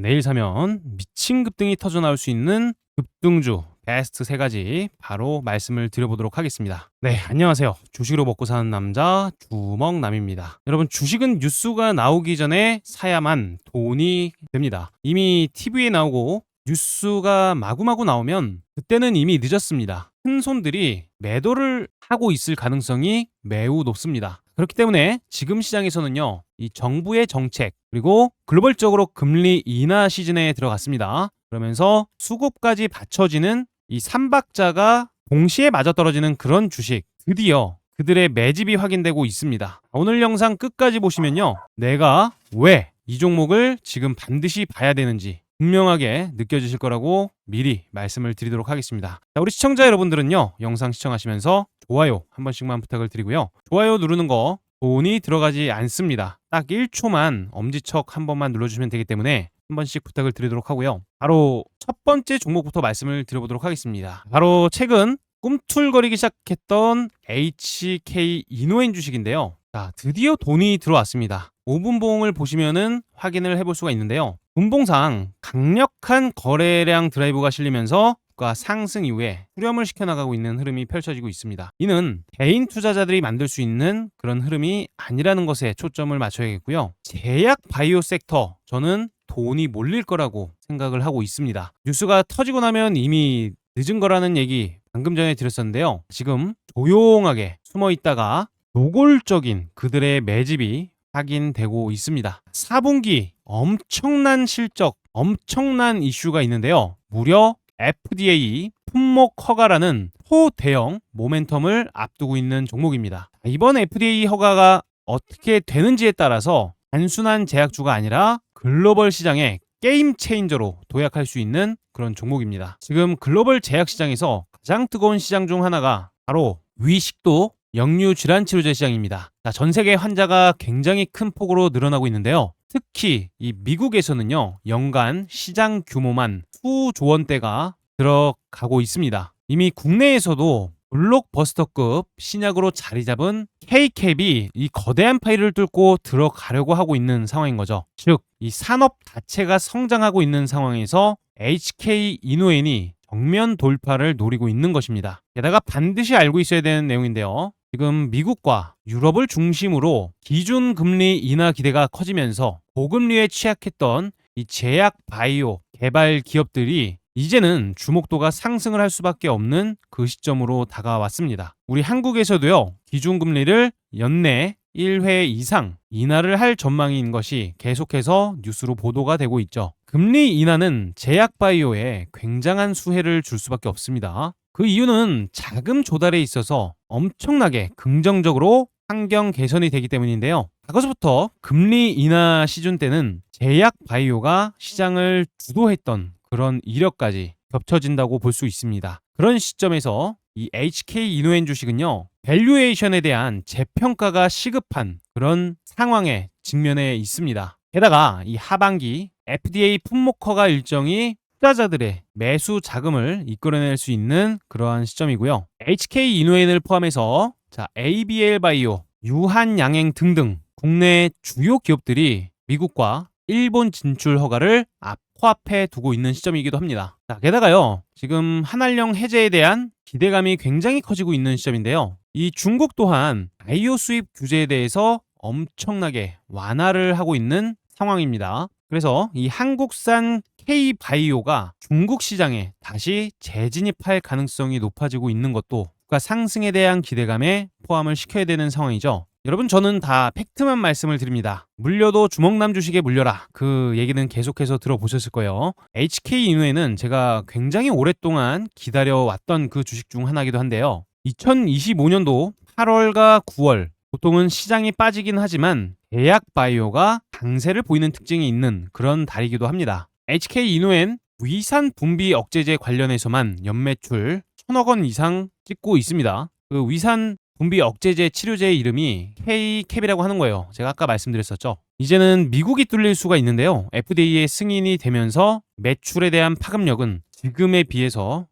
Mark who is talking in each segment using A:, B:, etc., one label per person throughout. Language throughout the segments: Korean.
A: 내일 사면 미친 급등이 터져 나올 수 있는 급등주 베스트 3가지 바로 말씀을 드려보도록 하겠습니다. 네, 안녕하세요. 주식으로 먹고 사는 남자 주먹남입니다. 여러분, 주식은 뉴스가 나오기 전에 사야만 돈이 됩니다. 이미 TV에 나오고 뉴스가 마구마구 나오면 그때는 이미 늦었습니다. 큰 손들이 매도를 하고 있을 가능성이 매우 높습니다. 그렇기 때문에 지금 시장에서는요, 이 정부의 정책 그리고 글로벌적으로 금리 인하 시즌에 들어갔습니다. 그러면서 수급까지 받쳐지는 이 삼박자가 동시에 맞아떨어지는 그런 주식, 드디어 그들의 매집이 확인되고 있습니다. 오늘 영상 끝까지 보시면요, 내가 왜 이 종목을 지금 반드시 봐야 되는지 분명하게 느껴지실 거라고 미리 말씀을 드리도록 하겠습니다. 자, 우리 시청자 여러분들은요, 영상 시청하시면서 좋아요 한 번씩만 부탁을 드리고요. 좋아요 누르는 거 돈이 들어가지 않습니다. 딱 1초만 엄지척 한 번만 눌러주시면 되기 때문에 한 번씩 부탁을 드리도록 하고요. 바로 첫 번째 종목부터 말씀을 드려보도록 하겠습니다. 바로 최근 꿈틀거리기 시작했던 HK 이노엔 주식인데요. 자, 드디어 돈이 들어왔습니다. 5분봉을 보시면은 확인을 해볼 수가 있는데요. 분봉상 강력한 거래량 드라이브가 실리면서 상승 이후에 후렴을 시켜나가고 있는 흐름이 펼쳐지고 있습니다. 이는 개인 투자자들이 만들 수 있는 그런 흐름이 아니라는 것에 초점을 맞춰야겠고요. 제약 바이오 섹터, 저는 돈이 몰릴 거라고 생각을 하고 있습니다. 뉴스가 터지고 나면 이미 늦은 거라는 얘기 방금 전에 드렸었는데요. 지금 조용하게 숨어 있다가 노골적인 그들의 매집이 확인되고 있습니다. 4분기 엄청난 실적, 엄청난 이슈가 있는데요. 무려 FDA 품목 허가라는 초대형 모멘텀을 앞두고 있는 종목입니다. 이번 FDA 허가가 어떻게 되는지에 따라서 단순한 제약주가 아니라 글로벌 시장의 게임 체인저로 도약할 수 있는 그런 종목입니다. 지금 글로벌 제약 시장에서 가장 뜨거운 시장 중 하나가 바로 위식도 역류 질환 치료제 시장입니다. 전 세계 환자가 굉장히 큰 폭으로 늘어나고 있는데요. 특히 이 미국에서는요, 연간 시장 규모만 수조 원대가 들어가고 있습니다. 이미 국내에서도 블록버스터급 신약으로 자리 잡은 K캡이 이 거대한 파일을 뚫고 들어가려고 하고 있는 상황인 거죠. 즉, 이 산업 자체가 성장하고 있는 상황에서 HK 이노엔이 정면 돌파를 노리고 있는 것입니다. 게다가 반드시 알고 있어야 되는 내용인데요. 지금 미국과 유럽을 중심으로 기준 금리 인하 기대가 커지면서 고금리에 취약했던 이 제약 바이오 개발 기업들이 이제는 주목도가 상승을 할 수밖에 없는 그 시점으로 다가왔습니다. 우리 한국에서도요, 기준금리를 연내 1회 이상 인하를 할 전망인 것이 계속해서 뉴스로 보도가 되고 있죠. 금리 인하는 제약 바이오에 굉장한 수혜를 줄 수밖에 없습니다. 그 이유는 자금 조달에 있어서 엄청나게 긍정적으로 환경 개선이 되기 때문인데요. 과거서부터 금리 인하 시즌 때는 제약 바이오가 시장을 주도했던 그런 이력까지 겹쳐진다고 볼 수 있습니다. 그런 시점에서 이 HK 이노엔 주식은요, 밸류에이션에 대한 재평가가 시급한 그런 상황에 직면해 있습니다. 게다가 이 하반기 FDA 품목 허가 일정이 투자자들의 매수 자금을 이끌어낼 수 있는 그러한 시점이고요. HK 이노엔을 포함해서 ABL 바이오, 유한양행 등등 국내 주요 기업들이 미국과 일본 진출 허가를 코앞에 두고 있는 시점이기도 합니다. 게다가요, 지금 한알령 해제에 대한 기대감이 굉장히 커지고 있는 시점인데요. 이 중국 또한 바이오 수입 규제에 대해서 엄청나게 완화를 하고 있는 상황입니다. 그래서 이 한국산 K바이오가 중국 시장에 다시 재진입할 가능성이 높아지고 있는 것도 주가 상승에 대한 기대감에 포함을 시켜야 되는 상황이죠. 여러분, 저는 다 팩트만 말씀을 드립니다. 물려도 주먹남 주식에 물려라, 그 얘기는 계속해서 들어보셨을 거예요. HK 이노엔은 제가 굉장히 오랫동안 기다려왔던 그 주식 중 하나이기도 한데요. 2025년도 8월과 9월 보통은 시장이 빠지긴 하지만 제약 바이오가 강세를 보이는 특징이 있는 그런 달이기도 합니다. HK 이노엔 위산 분비 억제제 관련해서만 연매출 1,000억 원 이상 찍고 있습니다. 그 위산 분비 억제제 치료제의 이름이 K캡이라고 하는 거예요. 제가 아까 말씀드렸었죠. 이제는 미국이 뚫릴 수가 있는데요. FDA의 승인이 되면서 매출에 대한 파급력은 지금에 비해서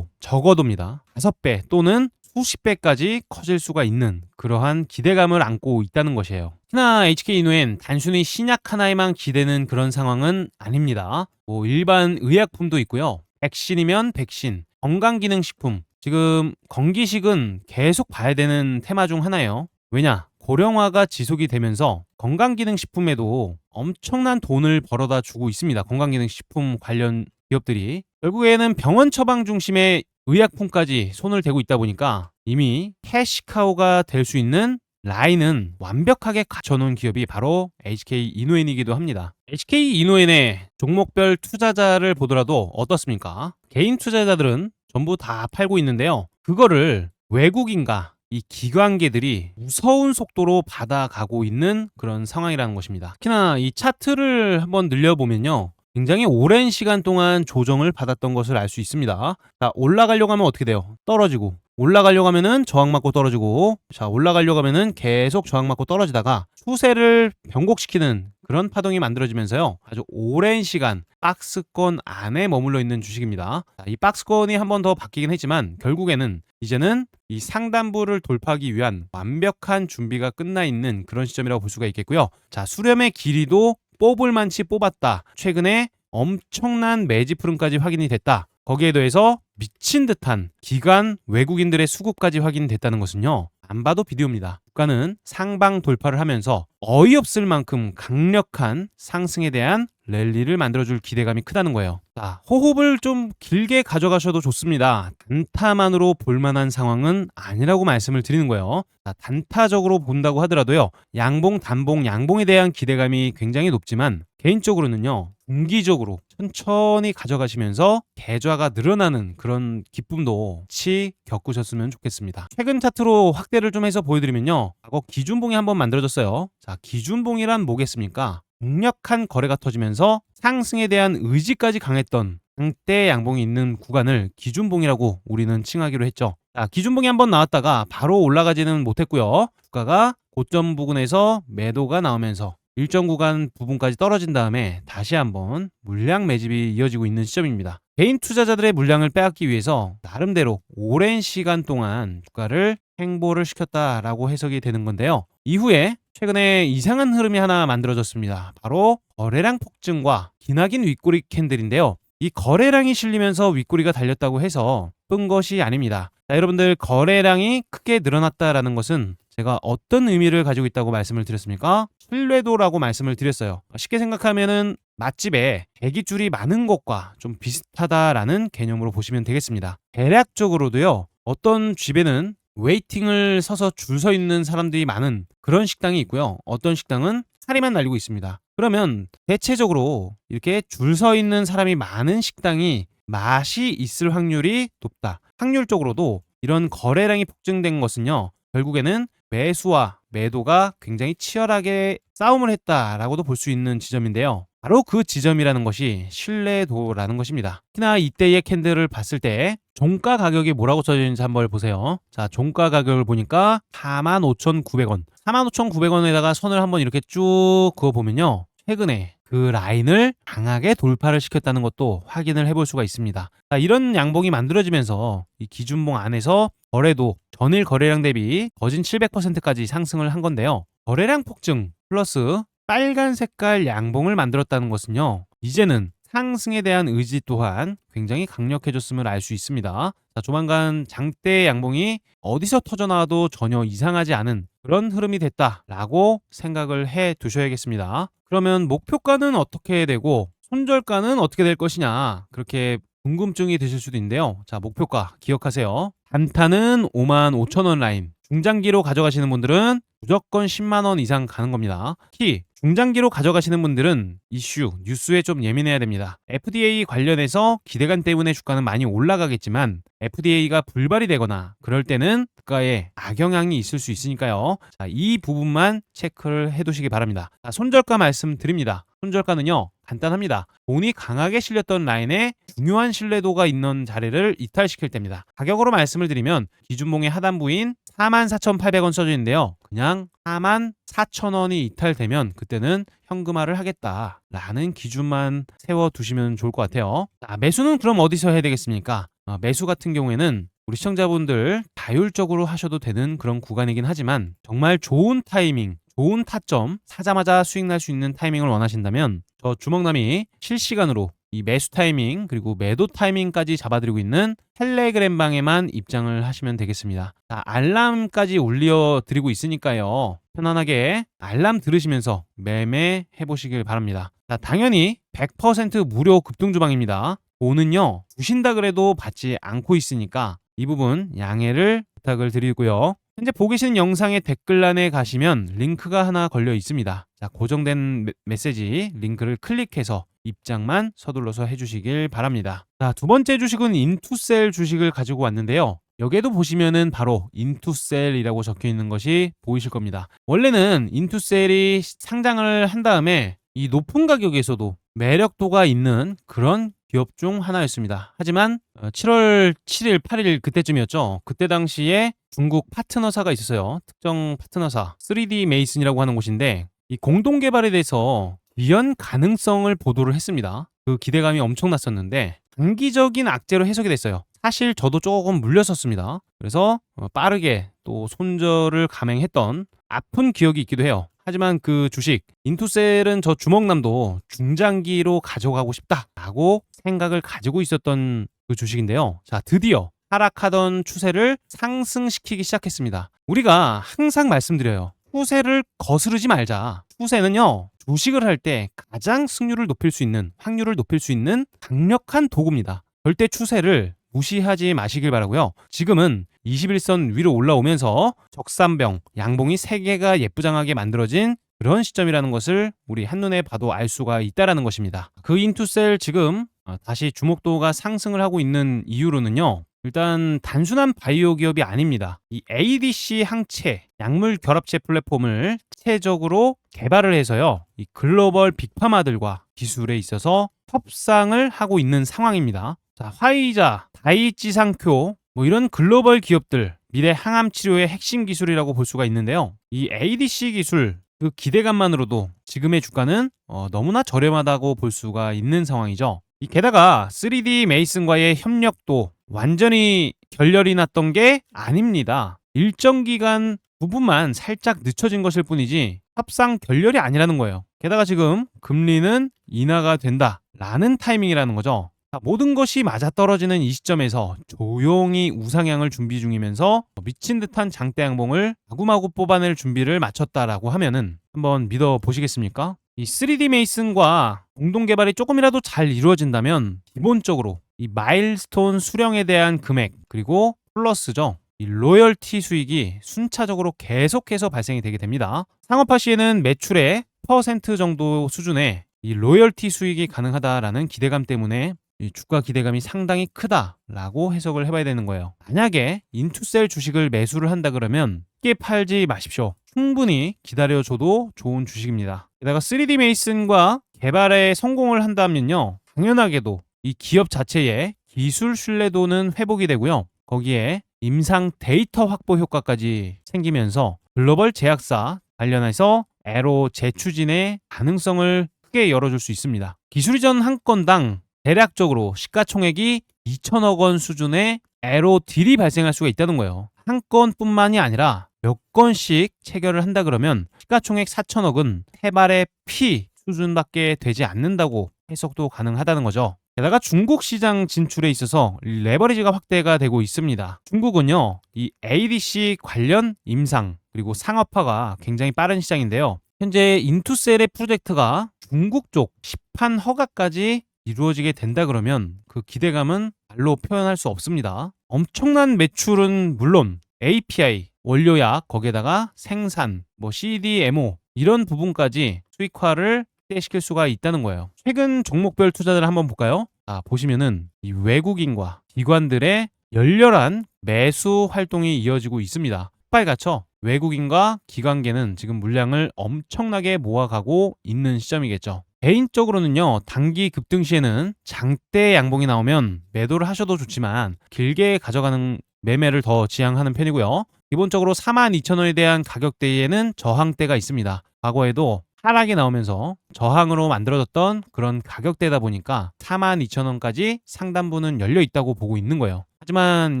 A: 적어도입니다. 5배 또는 수십 배까지 커질 수가 있는 그러한 기대감을 안고 있다는 것이에요. 특히나 HK 이노엔 단순히 신약 하나에만 기대는 그런 상황은 아닙니다. 일반 의약품도 있고요. 백신이면 백신, 건강기능식품, 지금 건기식은 계속 봐야 되는 테마 중 하나예요. 왜냐? 고령화가 지속이 되면서 건강기능식품에도 엄청난 돈을 벌어다 주고 있습니다. 건강기능식품 관련 기업들이. 결국에는 병원 처방 중심의 의약품까지 손을 대고 있다 보니까 이미 캐시카우가 될 수 있는 라인은 완벽하게 갖춰놓은 기업이 바로 HK 이노엔이기도 합니다. HK 이노엔의 종목별 투자자를 보더라도 어떻습니까? 개인 투자자들은 전부 다 팔고 있는데요. 그거를 외국인과 이 기관계들이 무서운 속도로 받아가고 있는 그런 상황이라는 것입니다. 특히나 이 차트를 한번 늘려보면요. 굉장히 오랜 시간 동안 조정을 받았던 것을 알 수 있습니다. 자, 올라가려고 하면 어떻게 돼요? 떨어지고. 올라가려고 하면은 저항받고 떨어지고, 자, 올라가려고 하면은 계속 저항받고 떨어지다가 추세를 변곡시키는 그런 파동이 만들어지면서요. 아주 오랜 시간 박스권 안에 머물러 있는 주식입니다. 자, 이 박스권이 한 번 더 바뀌긴 했지만 결국에는 이제는 이 상단부를 돌파하기 위한 완벽한 준비가 끝나 있는 그런 시점이라고 볼 수가 있겠고요. 자, 수렴의 길이도 뽑을 만치 뽑았다. 최근에 엄청난 매집 흐름까지 확인이 됐다. 거기에 더해서 미친 듯한 기관 외국인들의 수급까지 확인됐다는 것은요. 안 봐도 비디오입니다. 주가는 상방 돌파를 하면서 어이없을 만큼 강력한 상승에 대한 랠리를 만들어줄 기대감이 크다는 거예요. 자, 호흡을 좀 길게 가져가셔도 좋습니다. 단타만으로 볼만한 상황은 아니라고 말씀을 드리는 거예요. 자, 단타적으로 본다고 하더라도요. 양봉, 단봉, 양봉에 대한 기대감이 굉장히 높지만 개인적으로는요. 분기적으로 천천히 가져가시면서 계좌가 늘어나는 그런 기쁨도 같이 겪으셨으면 좋겠습니다. 최근 차트로 확대를 좀 해서 보여드리면요. 과거 기준봉이 한번 만들어졌어요. 자, 기준봉이란 뭐겠습니까? 강력한 거래가 터지면서 상승에 대한 의지까지 강했던 장대 양봉이 있는 구간을 기준봉이라고 우리는 칭하기로 했죠. 자, 기준봉이 한번 나왔다가 바로 올라가지는 못했고요. 주가가 고점 부근에서 매도가 나오면서 일정 구간 부분까지 떨어진 다음에 다시 한번 물량 매집이 이어지고 있는 시점입니다. 개인 투자자들의 물량을 빼앗기 위해서 나름대로 오랜 시간 동안 주가를 횡보를 시켰다라고 해석이 되는 건데요. 이후에 최근에 이상한 흐름이 하나 만들어졌습니다. 바로 거래량 폭증과 기나긴 윗꼬리 캔들인데요. 이 거래량이 실리면서 윗꼬리가 달렸다고 해서 나쁜 것이 아닙니다. 자, 여러분들 거래량이 크게 늘어났다라는 것은 제가 어떤 의미를 가지고 있다고 말씀을 드렸습니까? 신뢰도라고 말씀을 드렸어요. 쉽게 생각하면은 맛집에 대기줄이 많은 것과 좀 비슷하다라는 개념으로 보시면 되겠습니다. 대략적으로도요. 어떤 집에는 웨이팅을 서서 줄 서 있는 사람들이 많은 그런 식당이 있고요. 어떤 식당은 사리만 날리고 있습니다. 그러면 대체적으로 이렇게 줄 서 있는 사람이 많은 식당이 맛이 있을 확률이 높다. 확률적으로도 이런 거래량이 폭증된 것은요. 결국에는 매수와 매도가 굉장히 치열하게 싸움을 했다라고도 볼 수 있는 지점인데요. 바로 그 지점이라는 것이 신뢰도라는 것입니다. 특히나 이때의 캔들을 봤을 때 종가 가격이 뭐라고 써져 있는지 한번 보세요. 자, 종가 가격을 보니까 45,900원. 45,900원에다가 선을 한번 이렇게 쭉 그어보면요. 최근에 그 라인을 강하게 돌파를 시켰다는 것도 확인을 해볼 수가 있습니다. 자, 이런 양봉이 만들어지면서 이 기준봉 안에서 거래도 전일 거래량 대비 거진 700%까지 상승을 한 건데요. 거래량 폭증 플러스 빨간 색깔 양봉을 만들었다는 것은요. 이제는 상승에 대한 의지 또한 굉장히 강력해졌음을 알 수 있습니다. 자, 조만간 장대 양봉이 어디서 터져나와도 전혀 이상하지 않은 그런 흐름이 됐다라고 생각을 해 두셔야겠습니다. 그러면 목표가는 어떻게 되고 손절가는 어떻게 될 것이냐, 그렇게 궁금증이 드실 수도 있는데요. 자, 목표가 기억하세요. 단타는 55,000원 라인, 중장기로 가져가시는 분들은 무조건 10만원 이상 가는 겁니다. 특히 중장기로 가져가시는 분들은 이슈, 뉴스에 좀 예민해야 됩니다. FDA 관련해서 기대감 때문에 주가는 많이 올라가겠지만 FDA가 불발이 되거나 그럴 때는 주가에 악영향이 있을 수 있으니까요. 자, 이 부분만 체크를 해두시기 바랍니다. 자, 손절가 말씀드립니다. 손절가는요. 간단합니다. 돈이 강하게 실렸던 라인에 중요한 신뢰도가 있는 자리를 이탈시킬 때입니다. 가격으로 말씀을 드리면 기준봉의 하단부인 44,800원 써져 있는데요. 그냥 44,000원이 이탈되면 그때는 현금화를 하겠다라는 기준만 세워두시면 좋을 것 같아요. 자, 매수는 그럼 어디서 해야 되겠습니까? 매수 같은 경우에는 우리 시청자분들 자율적으로 하셔도 되는 그런 구간이긴 하지만 정말 좋은 타이밍, 좋은 타점, 사자마자 수익 날 수 있는 타이밍을 원하신다면 저 주먹남이 실시간으로 이 매수 타이밍 그리고 매도 타이밍까지 잡아드리고 있는 텔레그램 방에만 입장을 하시면 되겠습니다. 자, 알람까지 올려드리고 있으니까요. 편안하게 알람 들으시면서 매매해 보시길 바랍니다. 자, 당연히 100% 무료 급등주방입니다. 돈은요 주신다 그래도 받지 않고 있으니까 이 부분 양해를 부탁을 드리고요. 현재 보고 계시는 영상의 댓글란에 가시면 링크가 하나 걸려 있습니다. 자, 고정된 메시지 링크를 클릭해서 입장만 서둘러서 해주시길 바랍니다. 자, 두 번째 주식은 인투셀 주식을 가지고 왔는데요. 여기에도 보시면은 바로 인투셀이라고 적혀 있는 것이 보이실 겁니다. 원래는 인투셀이 상장을 한 다음에 이 높은 가격에서도 매력도가 있는 그런 기업 중 하나였습니다. 하지만 7월 7일, 8일 그때쯤이었죠. 그때 당시에 중국 파트너사가 있었어요. 특정 파트너사 3D 메이슨이라고 하는 곳인데 이 공동 개발에 대해서 위헌 가능성을 보도를 했습니다. 그 기대감이 엄청났었는데 단기적인 악재로 해석이 됐어요. 사실 저도 조금 물렸었습니다. 그래서 빠르게 또 손절을 감행했던 아픈 기억이 있기도 해요. 하지만 그 주식 인투셀은 저 주먹남도 중장기로 가져가고 싶다라고 생각을 가지고 있었던 그 주식인데요. 자, 드디어 하락하던 추세를 상승시키기 시작했습니다. 우리가 항상 말씀드려요. 추세를 거스르지 말자. 추세는요, 주식을 할 때 가장 승률을 높일 수 있는, 확률을 높일 수 있는 강력한 도구입니다. 절대 추세를 무시하지 마시길 바라고요. 지금은 21선 위로 올라오면서 적산병, 양봉이 3개가 예쁘장하게 만들어진 그런 시점이라는 것을 우리 한눈에 봐도 알 수가 있다라는 것입니다. 그 인투셀 지금 다시 주목도가 상승을 하고 있는 이유로는요. 일단 단순한 바이오 기업이 아닙니다. 이 ADC 항체, 약물 결합체 플랫폼을 체적으로 개발을 해서요. 이 글로벌 빅파마들과 기술에 있어서 협상을 하고 있는 상황입니다. 자, 화이자, 다이치상쿄 이런 글로벌 기업들 미래 항암 치료의 핵심 기술이라고 볼 수가 있는데요. 이 ADC 기술 그 기대감만으로도 지금의 주가는 너무나 저렴하다고 볼 수가 있는 상황이죠. 게다가 3D 메이슨과의 협력도 완전히 결렬이 났던 게 아닙니다. 일정 기간 부분만 살짝 늦춰진 것일 뿐이지 협상 결렬이 아니라는 거예요. 게다가 지금 금리는 인하가 된다라는 타이밍이라는 거죠. 모든 것이 맞아떨어지는 이 시점에서 조용히 우상향을 준비 중이면서 미친 듯한 장대 양봉을 마구마구 뽑아낼 준비를 마쳤다라고 하면은 한번 믿어보시겠습니까? 이 3D 메이슨과 공동 개발이 조금이라도 잘 이루어진다면 기본적으로 이 마일스톤 수령에 대한 금액 그리고 플러스죠. 이 로열티 수익이 순차적으로 계속해서 발생이 되게 됩니다. 상업화 시에는 매출의 퍼센트 정도 수준의 이 로열티 수익이 가능하다라는 기대감 때문에 이 주가 기대감이 상당히 크다라고 해석을 해봐야 되는 거예요. 만약에 인투셀 주식을 매수를 한다 그러면 쉽게 팔지 마십시오. 충분히 기다려줘도 좋은 주식입니다. 게다가 3D 메이슨과 개발에 성공을 한다면요. 당연하게도 이 기업 자체의 기술 신뢰도는 회복이 되고요. 거기에 임상 데이터 확보 효과까지 생기면서 글로벌 제약사 관련해서 애로 재추진의 가능성을 크게 열어줄 수 있습니다. 기술 이전 한 건당 대략적으로 시가총액이 2천억 원 수준의 애로 딜이 발생할 수가 있다는 거예요. 한 건뿐만이 아니라 몇 건씩 체결을 한다 그러면 시가총액 4천억은 해발의 피 수준밖에 되지 않는다고 해석도 가능하다는 거죠. 게다가 중국 시장 진출에 있어서 레버리지가 확대가 되고 있습니다. 중국은요, 이 ADC 관련 임상 그리고 상업화가 굉장히 빠른 시장인데요. 현재 인투셀의 프로젝트가 중국 쪽 시판 허가까지 이루어지게 된다 그러면 그 기대감은 말로 표현할 수 없습니다. 엄청난 매출은 물론 API, 원료약, 거기에다가 생산, CDMO 이런 부분까지 수익화를 확대시킬 수가 있다는 거예요. 최근 종목별 투자들을 한번 볼까요? 보시면은 이 외국인과 기관들의 열렬한 매수 활동이 이어지고 있습니다. 빨갛죠? 외국인과 기관계는 지금 물량을 엄청나게 모아가고 있는 시점이겠죠. 개인적으로는요, 단기 급등 시에는 장대 양봉이 나오면 매도를 하셔도 좋지만 길게 가져가는 매매를 더 지향하는 편이고요. 기본적으로 42,000원에 대한 가격대에는 저항대가 있습니다. 과거에도 하락이 나오면서 저항으로 만들어졌던 그런 가격대다 보니까 42,000원까지 상단부는 열려 있다고 보고 있는 거예요. 하지만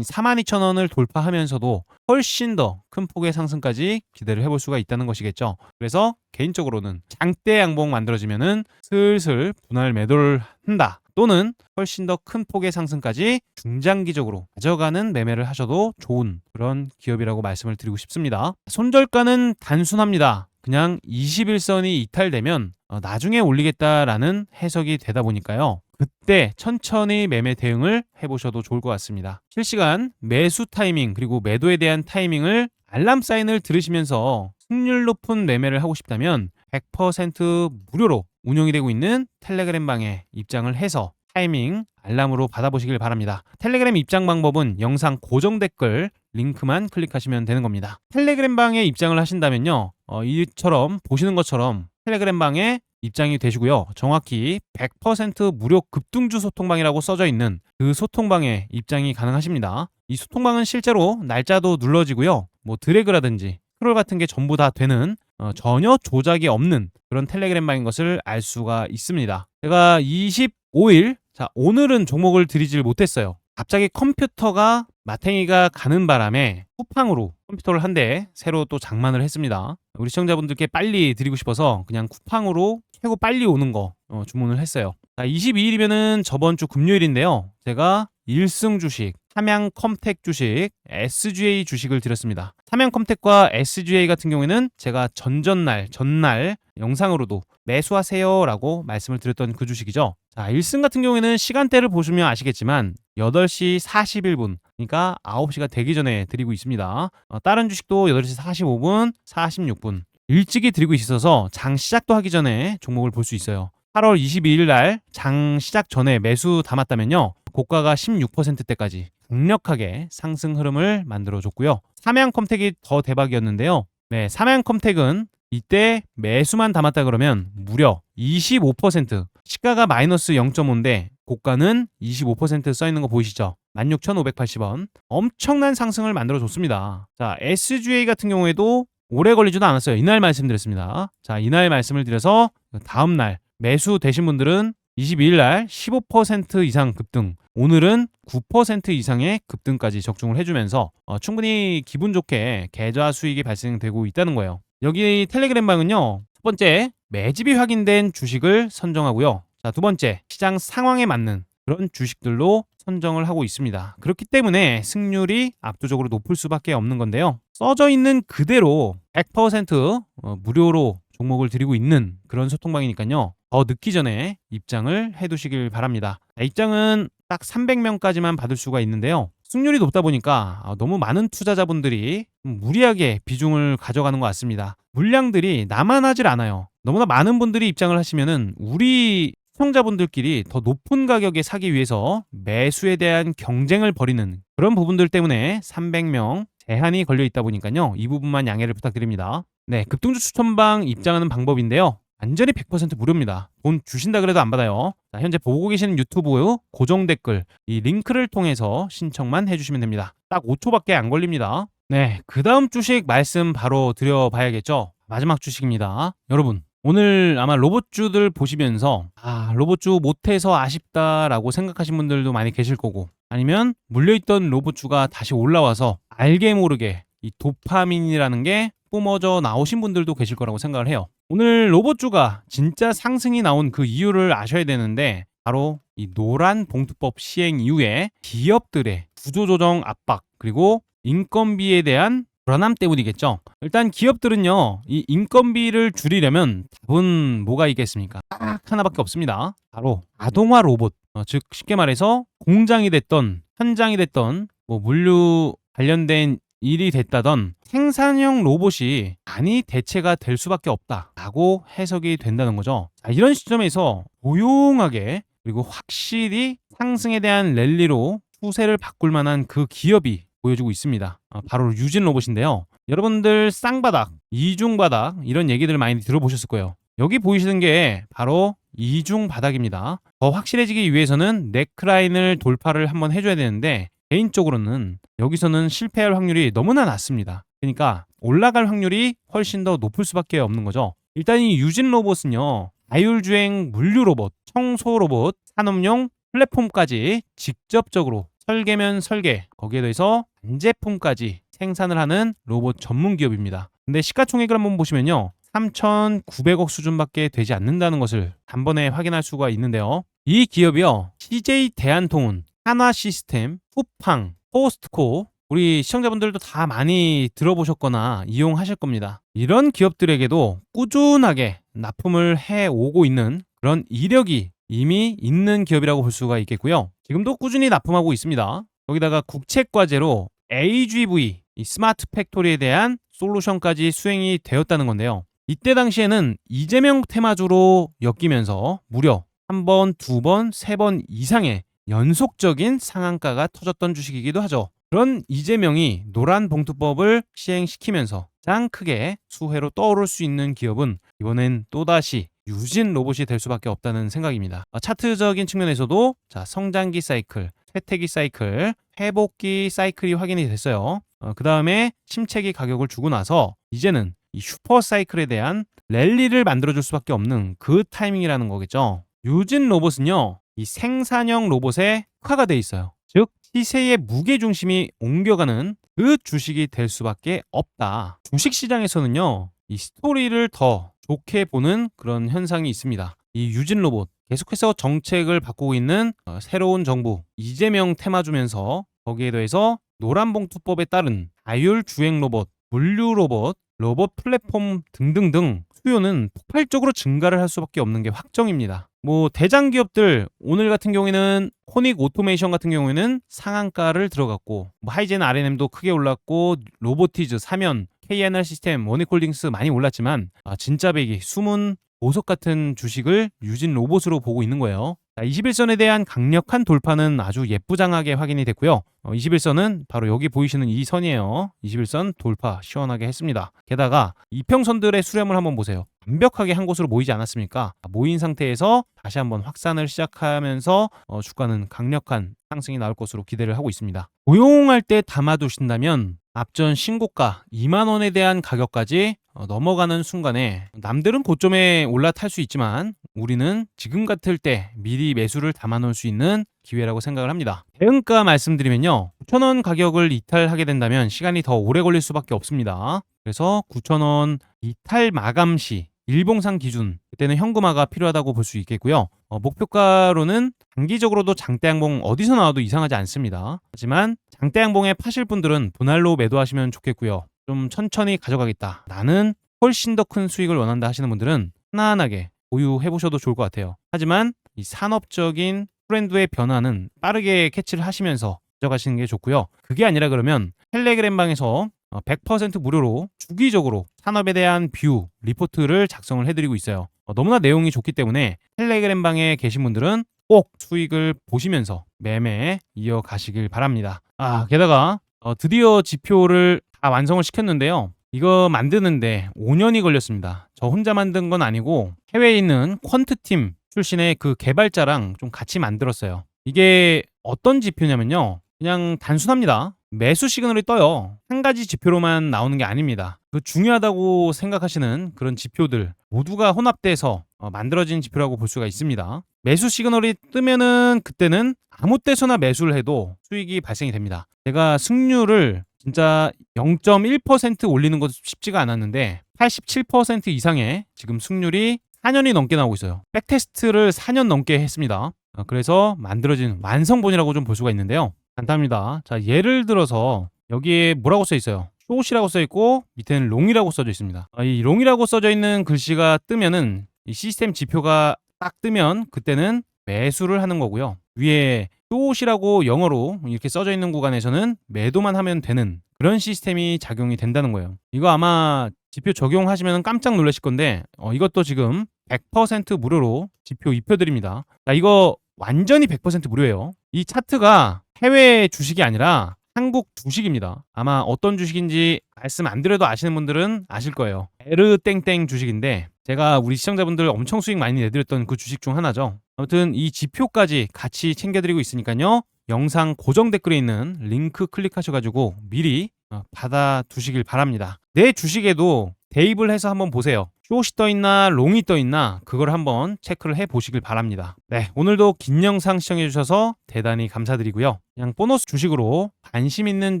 A: 42,000원을 돌파하면서도 훨씬 더 큰 폭의 상승까지 기대를 해볼 수가 있다는 것이겠죠. 그래서 개인적으로는 장대 양봉 만들어지면은 슬슬 분할 매도를 한다. 또는 훨씬 더 큰 폭의 상승까지 중장기적으로 가져가는 매매를 하셔도 좋은 그런 기업이라고 말씀을 드리고 싶습니다. 손절가는 단순합니다. 그냥 21선이 이탈되면 나중에 올리겠다라는 해석이 되다 보니까요. 그때 천천히 매매 대응을 해보셔도 좋을 것 같습니다. 실시간 매수 타이밍 그리고 매도에 대한 타이밍을 알람 사인을 들으시면서 승률 높은 매매를 하고 싶다면 100% 무료로 운영이 되고 있는 텔레그램 방에 입장을 해서 타이밍 알람으로 받아보시길 바랍니다. 텔레그램 입장 방법은 영상 고정 댓글 링크만 클릭하시면 되는 겁니다. 텔레그램 방에 입장을 하신다면요. 이처럼 보시는 것처럼 텔레그램 방에 입장이 되시고요. 정확히 100% 무료 급등주 소통방이라고 써져 있는 그 소통방에 입장이 가능하십니다. 이 소통방은 실제로 날짜도 눌러지고요. 뭐 드래그라든지 스크롤 같은 게 전부 다 되는 전혀 조작이 없는 그런 텔레그램 방인 것을 알 수가 있습니다. 제가 25일, 자 오늘은 종목을 드리질 못했어요. 갑자기 컴퓨터가 마탱이가 가는 바람에 쿠팡으로 컴퓨터를 한 대 새로 또 장만을 했습니다. 우리 시청자분들께 빨리 드리고 싶어서 그냥 쿠팡으로 최고 빨리 오는 거 주문을 했어요. 자, 22일이면은 저번 주 금요일인데요. 제가 1승 주식, 삼양컴텍 주식, SGA 주식을 드렸습니다. 삼양컴텍과 SGA 같은 경우에는 제가 전날 영상으로도 매수하세요라고 말씀을 드렸던 그 주식이죠. 자, 1승 같은 경우에는 시간대를 보시면 아시겠지만 8시 41분, 그러니까 9시가 되기 전에 드리고 있습니다. 다른 주식도 8시 45분, 46분 일찍이 드리고 있어서 장 시작도 하기 전에 종목을 볼 수 있어요. 8월 22일 날 장 시작 전에 매수 담았다면요. 고가가 16%대까지 강력하게 상승 흐름을 만들어줬고요. 삼양컴텍이 더 대박이었는데요. 네, 삼양컴텍은 이때 매수만 담았다 그러면 무려 25%, 시가가 마이너스 0.5인데 고가는 25% 써있는 거 보이시죠? 16,580원. 엄청난 상승을 만들어줬습니다. 자, SGA 같은 경우에도 오래 걸리지도 않았어요. 이날 말씀드렸습니다. 자, 이날 말씀을 드려서 다음날 매수 되신 분들은 22일 날 15% 이상 급등, 오늘은 9% 이상의 급등까지 적중을 해주면서 충분히 기분 좋게 계좌 수익이 발생되고 있다는 거예요. 여기 텔레그램 방은요, 첫 번째 매집이 확인된 주식을 선정하고요. 자, 두 번째 시장 상황에 맞는 그런 주식들로 선정을 하고 있습니다. 그렇기 때문에 승률이 압도적으로 높을 수밖에 없는 건데요. 써져 있는 그대로 100% 무료로 종목을 드리고 있는 그런 소통방이니까요. 더 늦기 전에 입장을 해두시길 바랍니다. 입장은 딱 300명까지만 받을 수가 있는데요. 승률이 높다 보니까 너무 많은 투자자분들이 무리하게 비중을 가져가는 것 같습니다. 물량들이 나만하질 않아요. 너무나 많은 분들이 입장을 하시면은 우리 시청자분들끼리 더 높은 가격에 사기 위해서 매수에 대한 경쟁을 벌이는 그런 부분들 때문에 300명 제한이 걸려 있다 보니까요. 이 부분만 양해를 부탁드립니다. 네, 급등주 추천방 입장하는 방법인데요. 완전히 100% 무료입니다. 돈 주신다 그래도 안 받아요. 자, 현재 보고 계시는 유튜브 고정 댓글 이 링크를 통해서 신청만 해주시면 됩니다. 딱 5초밖에 안 걸립니다. 네, 그 다음 주식 말씀 바로 드려봐야겠죠. 마지막 주식입니다. 여러분, 오늘 아마 로봇주들 보시면서 로봇주 못해서 아쉽다라고 생각하신 분들도 많이 계실 거고, 아니면 물려있던 로봇주가 다시 올라와서 알게 모르게 이 도파민이라는 게 뿜어져 나오신 분들도 계실 거라고 생각을 해요. 오늘 로봇주가 진짜 상승이 나온 그 이유를 아셔야 되는데, 바로 이 노란 봉투법 시행 이후에 기업들의 구조조정 압박 그리고 인건비에 대한 불안함 때문이겠죠. 일단 기업들은요, 이 인건비를 줄이려면 답은 뭐가 있겠습니까? 딱 하나밖에 없습니다. 바로 자동화 로봇. 즉 쉽게 말해서 공장이 됐던 현장이 됐던 뭐 물류 관련된 일이 됐다던 생산형 로봇이 많이 대체가 될 수밖에 없다라고 해석이 된다는 거죠. 자, 이런 시점에서 조용하게 그리고 확실히 상승에 대한 랠리로 추세를 바꿀 만한 그 기업이 보여주고 있습니다. 바로 유진 로봇인데요. 여러분들 쌍바닥, 이중바닥 이런 얘기들을 많이 들어보셨을 거예요. 여기 보이시는 게 바로 이중바닥입니다. 더 확실해지기 위해서는 넥라인을 돌파를 한번 해줘야 되는데 개인적으로는 여기서는 실패할 확률이 너무나 낮습니다. 그러니까 올라갈 확률이 훨씬 더 높을 수밖에 없는 거죠. 일단 이 유진 로봇은요, 자율주행 물류 로봇, 청소 로봇, 산업용 플랫폼까지 직접적으로 설계면 설계, 거기에 대해서 반제품까지 생산을 하는 로봇 전문 기업입니다. 근데 시가총액을 한번 보시면요, 3,900억 수준밖에 되지 않는다는 것을 단번에 확인할 수가 있는데요. 이 기업이요, CJ 대한통운, 한화시스템, 쿠팡, 포스트코, 우리 시청자분들도 다 많이 들어보셨거나 이용하실 겁니다. 이런 기업들에게도 꾸준하게 납품을 해오고 있는 그런 이력이 이미 있는 기업이라고 볼 수가 있겠고요. 지금도 꾸준히 납품하고 있습니다. 거기다가 국책과제로 AGV, 이 스마트 팩토리에 대한 솔루션까지 수행이 되었다는 건데요. 이때 당시에는 이재명 테마주로 엮이면서 무려 한 번, 두 번, 세 번 이상의 연속적인 상한가가 터졌던 주식이기도 하죠. 그런 이재명이 노란봉투법을 시행시키면서 가장 크게 수혜로 떠오를 수 있는 기업은 이번엔 또다시 유진 로봇이 될 수밖에 없다는 생각입니다. 차트적인 측면에서도 성장기 사이클, 쇠퇴기 사이클, 회복기 사이클이 확인이 됐어요. 그 다음에 침체기 가격을 주고 나서 이제는 이 슈퍼 사이클에 대한 랠리를 만들어줄 수밖에 없는 그 타이밍이라는 거겠죠. 유진 로봇은요, 이 생산형 로봇에 특화가 돼 있어요. 즉 시세의 무게 중심이 옮겨가는 그 주식이 될 수밖에 없다. 주식시장에서는요, 이 스토리를 더 좋게 보는 그런 현상이 있습니다. 이 유진 로봇 계속해서 정책을 바꾸고 있는 새로운 정부 이재명 테마주면서 거기에 더해서 노란봉투법에 따른 자율 주행 로봇, 물류 로봇, 로봇 플랫폼 등등등 수요는 폭발적으로 증가를 할 수밖에 없는 게 확정입니다. 대장 기업들 오늘 같은 경우에는 코닉 오토메이션 같은 경우에는 상한가를 들어갔고, 하이젠 R&M도 크게 올랐고, 로보티즈, 사면, KNR 시스템, 원익홀딩스 많이 올랐지만 진짜 배기 숨은 보석 같은 주식을 유진 로봇으로 보고 있는 거예요. 21선에 대한 강력한 돌파는 아주 예쁘장하게 확인이 됐고요. 21선은 바로 여기 보이시는 이 선이에요. 21선 돌파 시원하게 했습니다. 게다가 이평선들의 수렴을 한번 보세요. 완벽하게 한 곳으로 모이지 않았습니까? 모인 상태에서 다시 한번 확산을 시작하면서 주가는 강력한 상승이 나올 것으로 기대를 하고 있습니다. 고용할 때 담아두신다면 앞전 신고가 2만 원에 대한 가격까지 넘어가는 순간에 남들은 고점에 올라탈 수 있지만 우리는 지금 같을 때 미리 매수를 담아놓을 수 있는 기회라고 생각을 합니다. 대응가 말씀드리면요, 9,000원 가격을 이탈하게 된다면 시간이 더 오래 걸릴 수밖에 없습니다. 그래서 9,000원 이탈 마감 시 일봉상 기준, 그때는 현금화가 필요하다고 볼 수 있겠고요. 목표가로는 단기적으로도 장대양봉 어디서 나와도 이상하지 않습니다. 하지만 장대양봉에 파실 분들은 분할로 매도하시면 좋겠고요. 좀 천천히 가져가겠다, 나는 훨씬 더 큰 수익을 원한다 하시는 분들은 편안하게 보유해보셔도 좋을 것 같아요. 하지만 이 산업적인 트렌드의 변화는 빠르게 캐치를 하시면서 가져가시는 게 좋고요. 그게 아니라 그러면 텔레그램 방에서 100% 무료로 주기적으로 산업에 대한 뷰, 리포트를 작성을 해드리고 있어요. 너무나 내용이 좋기 때문에 텔레그램 방에 계신 분들은 꼭 수익을 보시면서 매매 이어가시길 바랍니다. 게다가 드디어 지표를 다 완성을 시켰는데요. 이거 만드는데 5년이 걸렸습니다. 저 혼자 만든 건 아니고 해외에 있는 퀀트팀 출신의 그 개발자랑 좀 같이 만들었어요. 이게 어떤 지표냐면요, 그냥 단순합니다. 매수 시그널이 떠요. 한 가지 지표로만 나오는 게 아닙니다. 그 중요하다고 생각하시는 그런 지표들 모두가 혼합돼서 만들어진 지표라고 볼 수가 있습니다. 매수 시그널이 뜨면은 그때는 아무 때서나 매수를 해도 수익이 발생이 됩니다. 제가 승률을 진짜 0.1% 올리는 것도 쉽지가 않았는데 87% 이상의 지금 승률이 4년이 넘게 나오고 있어요. 백테스트를 4년 넘게 했습니다. 그래서 만들어진 완성본이라고 좀 볼 수가 있는데요. 간단합니다. 자, 예를 들어서 여기에 뭐라고 써 있어요? 숏이라고 써 있고 밑에는 롱이라고 써져 있습니다. 이 롱이라고 써져 있는 글씨가 뜨면은 이 시스템 지표가 딱 뜨면 그때는 매수를 하는 거고요. 위에 숏이라고 영어로 이렇게 써져 있는 구간에서는 매도만 하면 되는 그런 시스템이 작용이 된다는 거예요. 이거 아마 지표 적용하시면 깜짝 놀라실 건데 이것도 지금 100% 무료로 지표 입혀드립니다. 자, 이거 완전히 100% 무료예요. 이 차트가 해외 주식이 아니라 한국 주식입니다. 아마 어떤 주식인지 말씀 안 드려도 아시는 분들은 아실 거예요. 에르땡땡 주식인데 제가 우리 시청자분들 엄청 수익 많이 내드렸던 그 주식 중 하나죠. 아무튼 이 지표까지 같이 챙겨드리고 있으니까요. 영상 고정 댓글에 있는 링크 클릭하셔가지고 미리 받아두시길 바랍니다. 내 주식에도 대입을 해서 한번 보세요. 숏이 떠 있나 롱이 떠 있나 그걸 한번 체크를 해 보시길 바랍니다. 네, 오늘도 긴 영상 시청해 주셔서 대단히 감사드리고요. 그냥 보너스 주식으로 관심 있는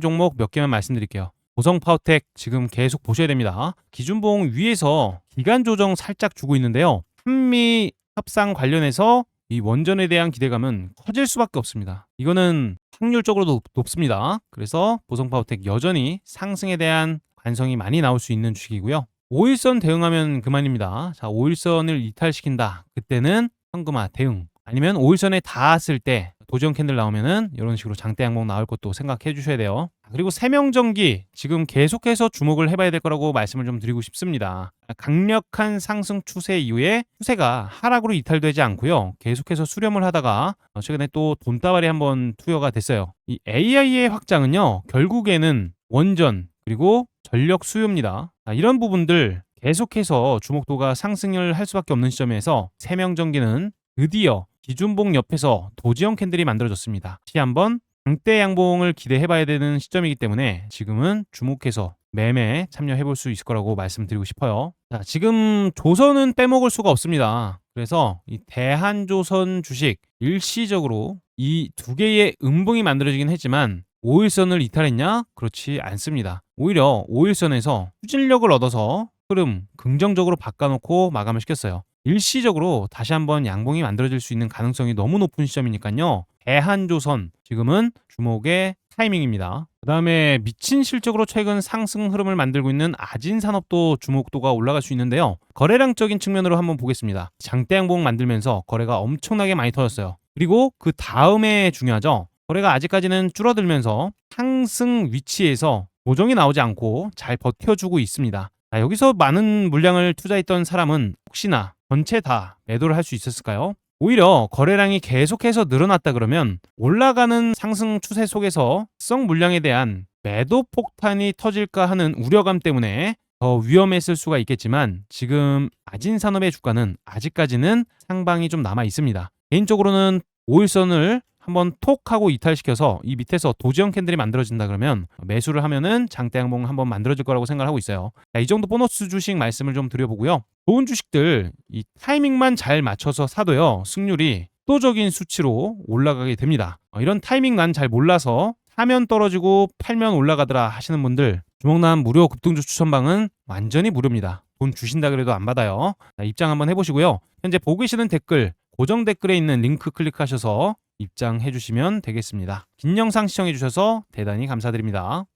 A: 종목 몇 개만 말씀드릴게요. 보성파워텍 지금 계속 보셔야 됩니다. 기준봉 위에서 기간 조정 살짝 주고 있는데요. 한미 협상 관련해서 이 원전에 대한 기대감은 커질 수밖에 없습니다. 이거는 확률적으로도 높습니다. 그래서 보성파워텍 여전히 상승에 대한 관성이 많이 나올 수 있는 주식이고요. 5일선 대응하면 그만입니다. 자, 5일선을 이탈시킨다. 그때는 현금화 대응. 아니면 5일선에 닿았을 때 도지형 캔들 나오면은 이런 식으로 장대 양봉 나올 것도 생각해 주셔야 돼요. 그리고 세명전기 지금 계속해서 주목을 해봐야 될 거라고 말씀을 좀 드리고 싶습니다. 강력한 상승 추세 이후에 추세가 하락으로 이탈되지 않고요. 계속해서 수렴을 하다가 최근에 또 돈다발이 한번 투여가 됐어요. 이 AI의 확장은요. 결국에는 원전 그리고 전력 수요입니다. 이런 부분들 계속해서 주목도가 상승을 할 수밖에 없는 시점에서 세명전기는 드디어 기준봉 옆에서 도지형 캔들이 만들어졌습니다. 다시 한번 장대 양봉을 기대해봐야 되는 시점이기 때문에 지금은 주목해서 매매 참여해볼 수 있을 거라고 말씀드리고 싶어요. 자, 지금 조선은 빼먹을 수가 없습니다. 그래서 이 대한조선 주식 일시적으로 이 두 개의 음봉이 만들어지긴 했지만 5일선을 이탈했냐? 그렇지 않습니다. 오히려 5일선에서 추진력을 얻어서 흐름 긍정적으로 바꿔놓고 마감을 시켰어요. 일시적으로 다시 한번 양봉이 만들어질 수 있는 가능성이 너무 높은 시점이니까요. 대한조선 지금은 주목의 타이밍입니다. 그 다음에 미친 실적으로 최근 상승 흐름을 만들고 있는 아진산업도 주목도가 올라갈 수 있는데요. 거래량적인 측면으로 한번 보겠습니다. 장대 양봉 만들면서 거래가 엄청나게 많이 터졌어요. 그리고 그 다음에 중요하죠. 거래가 아직까지는 줄어들면서 상승 위치에서 조정이 나오지 않고 잘 버텨주고 있습니다. 자, 여기서 많은 물량을 투자했던 사람은 혹시나 전체 다 매도를 할 수 있었을까요? 오히려 거래량이 계속해서 늘어났다 그러면 올라가는 상승 추세 속에서 성 물량에 대한 매도 폭탄이 터질까 하는 우려감 때문에 더 위험했을 수가 있겠지만 지금 아진산업의 주가는 아직까지는 상방이 좀 남아 있습니다. 개인적으로는 5일선을 한번 톡 하고 이탈시켜서 이 밑에서 도지형 캔들이 만들어진다 그러면 매수를 하면은 장대 양봉 한번 만들어질 거라고 생각을 하고 있어요. 자, 이 정도 보너스 주식 말씀을 좀 드려보고요. 좋은 주식들 이 타이밍만 잘 맞춰서 사도요. 승률이 압도적인 수치로 올라가게 됩니다. 이런 타이밍 난 잘 몰라서 사면 떨어지고 팔면 올라가더라 하시는 분들 주목남 무료 급등주 추천방은 완전히 무료입니다. 돈 주신다 그래도 안 받아요. 자, 입장 한번 해보시고요. 현재 보고 계시는 댓글 고정 댓글에 있는 링크 클릭하셔서 입장해 주시면 되겠습니다. 긴 영상 시청해 주셔서 대단히 감사드립니다.